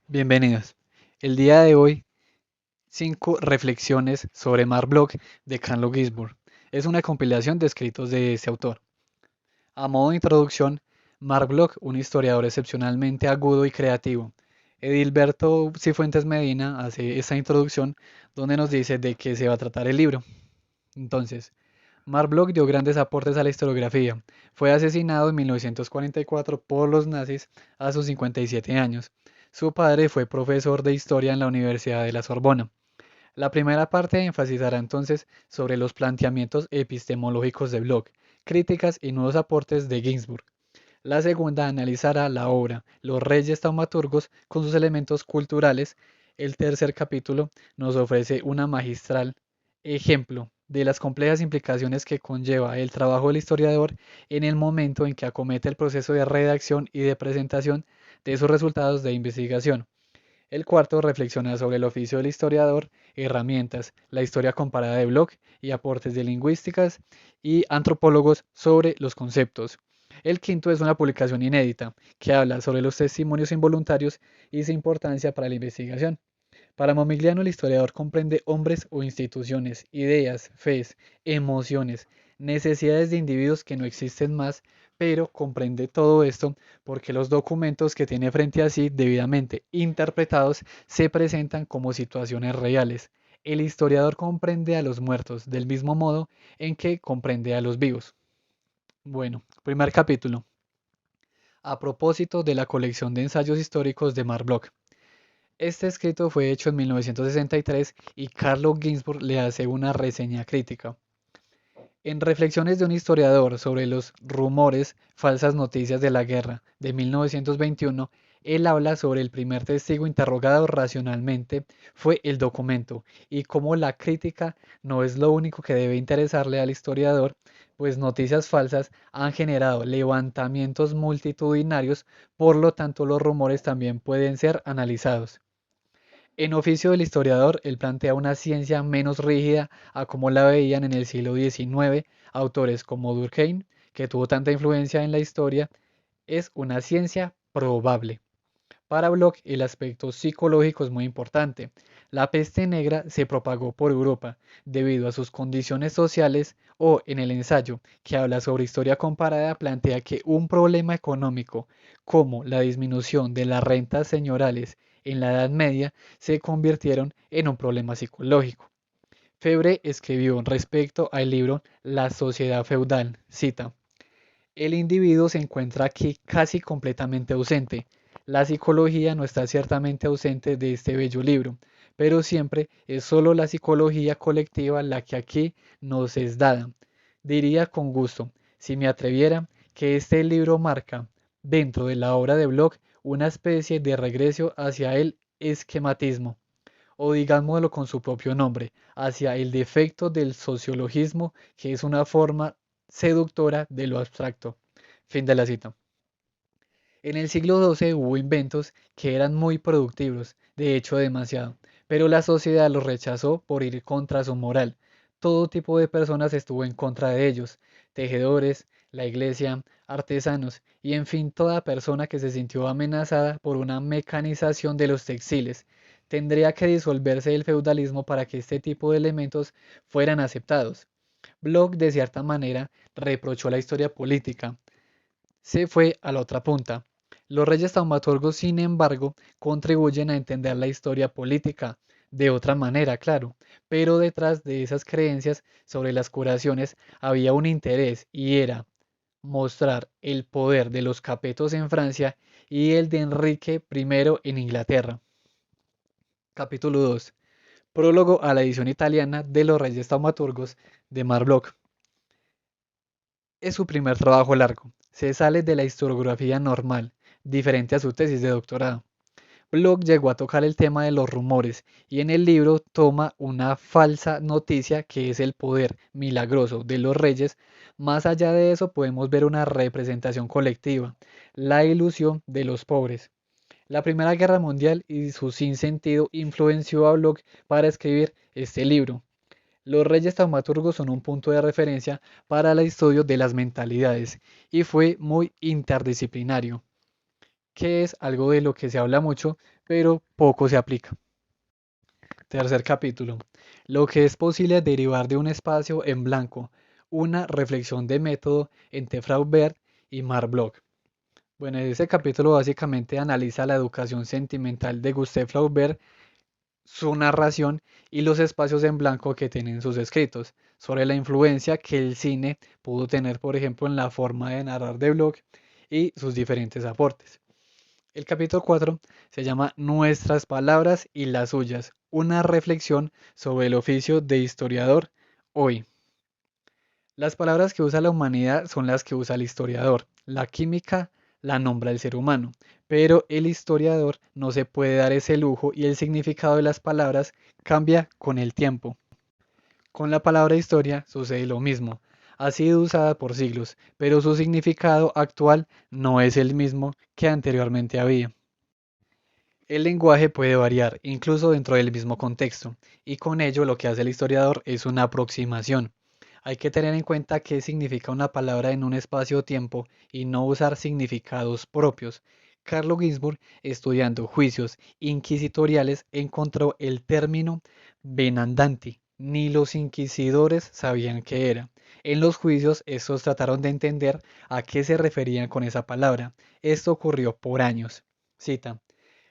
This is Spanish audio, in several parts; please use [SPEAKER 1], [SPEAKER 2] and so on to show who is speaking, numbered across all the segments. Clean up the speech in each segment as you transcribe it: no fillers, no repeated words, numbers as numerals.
[SPEAKER 1] Bienvenidos. El día de hoy, 5 reflexiones sobre Mark Bloch de Carlo Ginzburg. Es una compilación de escritos de este autor. A modo de introducción, Mark Bloch, un historiador excepcionalmente agudo y creativo. Edilberto Cifuentes Medina hace esta introducción donde nos dice de qué se va a tratar el libro. Entonces, Mark Bloch dio grandes aportes a la historiografía. Fue asesinado en 1944 por los nazis a sus 57 años. Su padre fue profesor de historia en la Universidad de la Sorbona. La primera parte enfatizará entonces sobre los planteamientos epistemológicos de Bloch, críticas y nuevos aportes de Ginsburg. La segunda analizará la obra Los Reyes Taumaturgos con sus elementos culturales. El tercer capítulo nos ofrece una magistral ejemplo de las complejas implicaciones que conlleva el trabajo del historiador en el momento en que acomete el proceso de redacción y de presentación de sus resultados de investigación. El cuarto reflexiona sobre el oficio del historiador, herramientas, la historia comparada de Bloch y aportes de lingüísticas y antropólogos sobre los conceptos. El quinto es una publicación inédita que habla sobre los testimonios involuntarios y su importancia para la investigación. Para Momigliano, el historiador comprende hombres o instituciones, ideas, fes, emociones, necesidades de individuos que no existen más, pero comprende todo esto porque los documentos que tiene frente a sí, debidamente interpretados, se presentan como situaciones reales. El historiador comprende a los muertos del mismo modo en que comprende a los vivos. Bueno, primer capítulo. A propósito de la colección de ensayos históricos de Mark Bloch. Este escrito fue hecho en 1963 y Carlo Ginzburg le hace una reseña crítica. En Reflexiones de un historiador sobre los rumores, falsas noticias de la guerra de 1921, él habla sobre el primer testigo interrogado racionalmente fue el documento y cómo la crítica no es lo único que debe interesarle al historiador, pues noticias falsas han generado levantamientos multitudinarios, por lo tanto los rumores también pueden ser analizados. En Oficio del Historiador, él plantea una ciencia menos rígida a como la veían en el siglo XIX autores como Durkheim, que tuvo tanta influencia en la historia, es una ciencia probable. Para Bloch, el aspecto psicológico es muy importante. La peste negra se propagó por Europa debido a sus condiciones sociales o en el ensayo que habla sobre historia comparada plantea que un problema económico como la disminución de las rentas señorales en la Edad Media se convirtieron en un problema psicológico. Febre escribió respecto al libro La sociedad feudal, cita, el individuo se encuentra aquí casi completamente ausente. La psicología no está ciertamente ausente de este bello libro, pero siempre es solo la psicología colectiva la que aquí nos es dada. Diría con gusto, si me atreviera, que este libro marca, dentro de la obra de Bloch, una especie de regreso hacia el esquematismo, o digámoslo con su propio nombre, hacia el defecto del sociologismo, que es una forma seductora de lo abstracto. Fin de la cita. En el siglo XII hubo inventos que eran muy productivos, de hecho demasiado, pero la sociedad los rechazó por ir contra su moral. Todo tipo de personas estuvo en contra de ellos, tejedores, la iglesia, artesanos y en fin toda persona que se sintió amenazada por una mecanización de los textiles. Tendría que disolverse el feudalismo para que este tipo de elementos fueran aceptados. Bloch de cierta manera reprochó la historia política, se fue a la otra punta. Los reyes taumaturgos, sin embargo, contribuyen a entender la historia política de otra manera, claro, pero detrás de esas creencias sobre las curaciones había un interés y era mostrar el poder de los capetos en Francia y el de Enrique I en Inglaterra. Capítulo 2. Prólogo a la edición italiana de Los Reyes Taumaturgos de Marc Bloch. Es su primer trabajo largo. Se sale de la historiografía normal, diferente a su tesis de doctorado. Bloch llegó a tocar el tema de los rumores y en el libro toma una falsa noticia que es el poder milagroso de los reyes. Más allá de eso podemos ver una representación colectiva, la ilusión de los pobres. La Primera Guerra Mundial y su sinsentido influenció a Bloch para escribir este libro. Los reyes taumaturgos son un punto de referencia para el estudio de las mentalidades y fue muy interdisciplinario. que es algo de lo que se habla mucho, pero poco se aplica. Tercer capítulo. Lo que es posible derivar de un espacio en blanco. Una reflexión de método entre Flaubert y Marc Bloch. Bueno, ese capítulo básicamente analiza la educación sentimental de Gustave Flaubert, su narración y los espacios en blanco que tienen sus escritos, sobre la influencia que el cine pudo tener, por ejemplo, en la forma de narrar de Bloch y sus diferentes aportes. El capítulo 4 se llama Nuestras palabras y las suyas, una reflexión sobre el oficio de historiador hoy. Las palabras que usa la humanidad son las que usa el historiador. La química la nombra el ser humano, pero el historiador no se puede dar ese lujo y el significado de las palabras cambia con el tiempo. Con la palabra historia sucede lo mismo. Ha sido usada por siglos, pero su significado actual no es el mismo que anteriormente había. El lenguaje puede variar, incluso dentro del mismo contexto, y con ello lo que hace el historiador es una aproximación. Hay que tener en cuenta qué significa una palabra en un espacio-tiempo y no usar significados propios. Carlo Ginzburg, estudiando juicios inquisitoriales, encontró el término venandanti. Ni los inquisidores sabían qué era. En los juicios, estos trataron de entender a qué se referían con esa palabra. Esto ocurrió por años. Cita.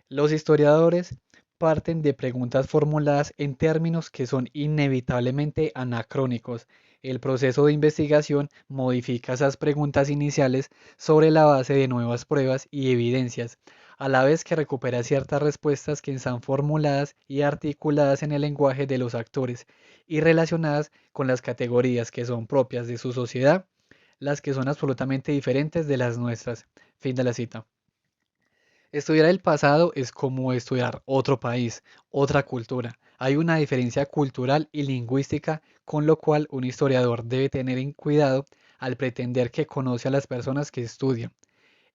[SPEAKER 1] Los historiadores parten de preguntas formuladas en términos que son inevitablemente anacrónicos. El proceso de investigación modifica esas preguntas iniciales sobre la base de nuevas pruebas y evidencias, a la vez que recupera ciertas respuestas que están formuladas y articuladas en el lenguaje de los actores y relacionadas con las categorías que son propias de su sociedad, las que son absolutamente diferentes de las nuestras. Fin de la cita. Estudiar el pasado es como estudiar otro país, otra cultura. Hay una diferencia cultural y lingüística, con lo cual un historiador debe tener en cuidado al pretender que conoce a las personas que estudia.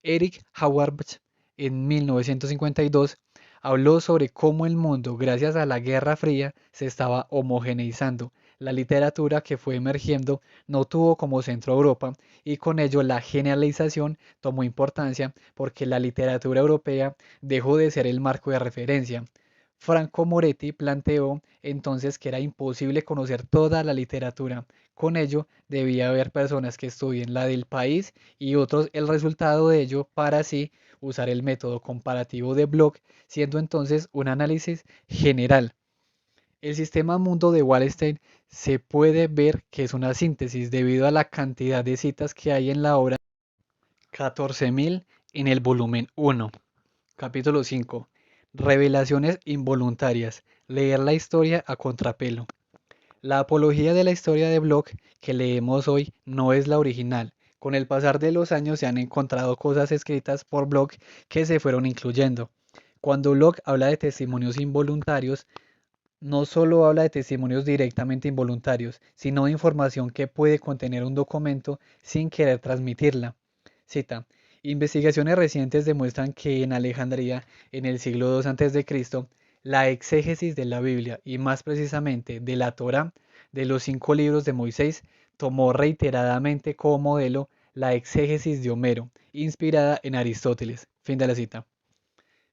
[SPEAKER 1] Eric Hauerwas, en 1952, habló sobre cómo el mundo, gracias a la Guerra Fría, se estaba homogeneizando. La literatura que fue emergiendo no tuvo como centro Europa y con ello la generalización tomó importancia porque la literatura europea dejó de ser el marco de referencia. Franco Moretti planteó entonces que era imposible conocer toda la literatura. Con ello, debía haber personas que estudien la del país y otros el resultado de ello para así usar el método comparativo de Bloch, siendo entonces un análisis general. El sistema mundo de Wallenstein se puede ver que es una síntesis debido a la cantidad de citas que hay en la obra, 14.000 en el volumen 1. Capítulo 5. Revelaciones involuntarias. Leer la historia a contrapelo. La apología de la historia de Bloch que leemos hoy no es la original. Con el pasar de los años se han encontrado cosas escritas por Bloch que se fueron incluyendo. Cuando Bloch habla de testimonios involuntarios, no solo habla de testimonios directamente involuntarios, sino de información que puede contener un documento sin querer transmitirla. Cita. Investigaciones recientes demuestran que en Alejandría, en el siglo II a.C., la exégesis de la Biblia, y más precisamente de la Torá, de los 5 libros de Moisés, tomó reiteradamente como modelo la exégesis de Homero, inspirada en Aristóteles. Fin de la cita.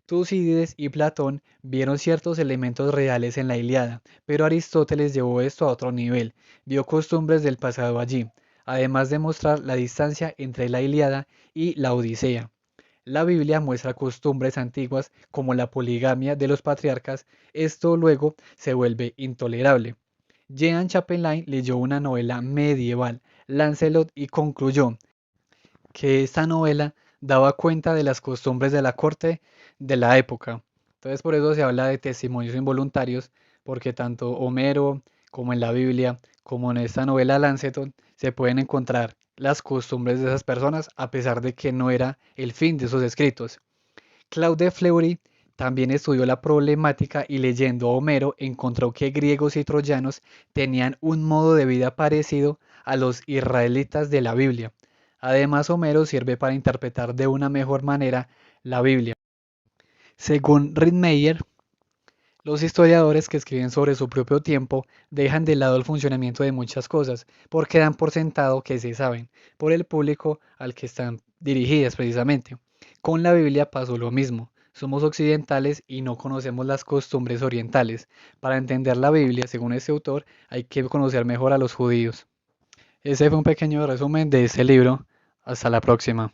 [SPEAKER 1] Tucídides y Platón vieron ciertos elementos reales en la Ilíada, pero Aristóteles llevó esto a otro nivel, vio costumbres del pasado allí, además de mostrar la distancia entre la Ilíada y la Odisea. La Biblia muestra costumbres antiguas como la poligamia de los patriarcas, esto luego se vuelve intolerable. Jean Chapelain leyó una novela medieval, Lancelot, y concluyó que esta novela daba cuenta de las costumbres de la corte de la época. Entonces por eso se habla de testimonios involuntarios, porque tanto Homero como en la Biblia, como en esta novela Lancelot, se pueden encontrar las costumbres de esas personas a pesar de que no era el fin de sus escritos. Claude Fleury también estudió la problemática y leyendo a Homero encontró que griegos y troyanos tenían un modo de vida parecido a los israelitas de la Biblia. Además, Homero sirve para interpretar de una mejor manera la Biblia. Según Rittmeyer, los historiadores que escriben sobre su propio tiempo dejan de lado el funcionamiento de muchas cosas porque dan por sentado que se saben por el público al que están dirigidas precisamente. Con la Biblia pasó lo mismo. Somos occidentales y no conocemos las costumbres orientales. Para entender la Biblia, según este autor, hay que conocer mejor a los judíos. Ese fue un pequeño resumen de este libro. Hasta la próxima.